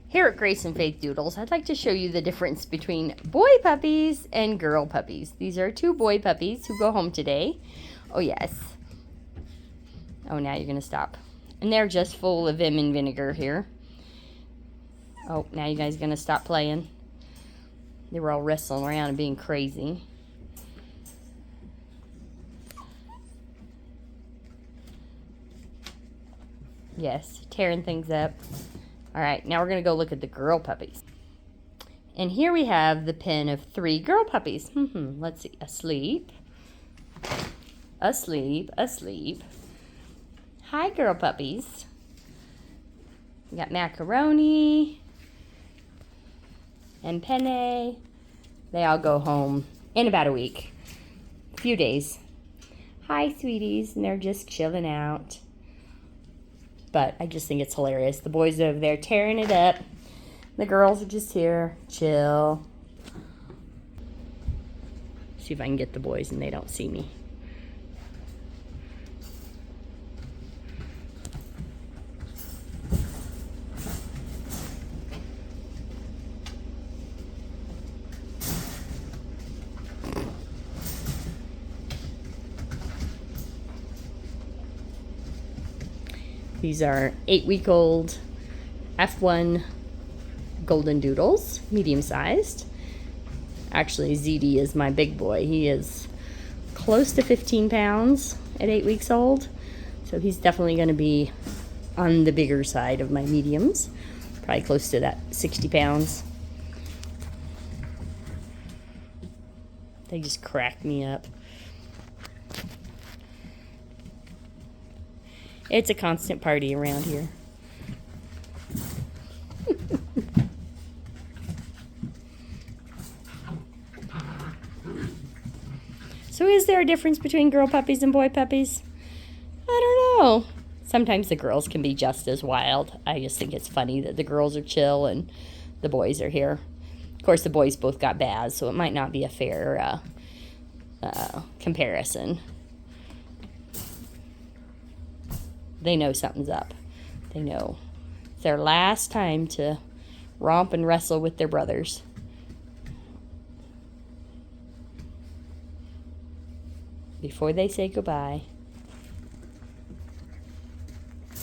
Here at Grace and Faith Doodles, I'd like to show you the difference between boy puppies and girl puppies. These are two boy puppies who go home today. Oh, yes. Oh, now you're going to stop. And they're just full of vim and vinegar here. Oh, now you guys going to stop playing. They were all wrestling around and being crazy. Yes, tearing things up. All right, now we're going to go look at the girl puppies. And here we have the pen of 3 girl puppies. Let's see. Asleep. Asleep. Asleep. Hi, girl puppies. We got Macaroni and Penne. They all go home in about a week. A few days. Hi, sweeties. And they're just chilling out. But I just think it's hilarious. The boys are over there tearing it up. The girls are just here, chill. See if I can get the boys and they don't see me. These are 8-week-old F1 golden doodles, medium-sized. Actually, ZD is my big boy. He is close to 15 pounds at 8 weeks old. So he's definitely going to be on the bigger side of my mediums. Probably close to that 60 pounds. They just crack me up. It's a constant party around here. So is there a difference between girl puppies and boy puppies? I don't know. Sometimes the girls can be just as wild. I just think it's funny that the girls are chill and the boys are here. Of course, the boys both got baths, so it might not be a fair comparison. They know something's up. They know it's their last time to romp and wrestle with their brothers. Before they say goodbye.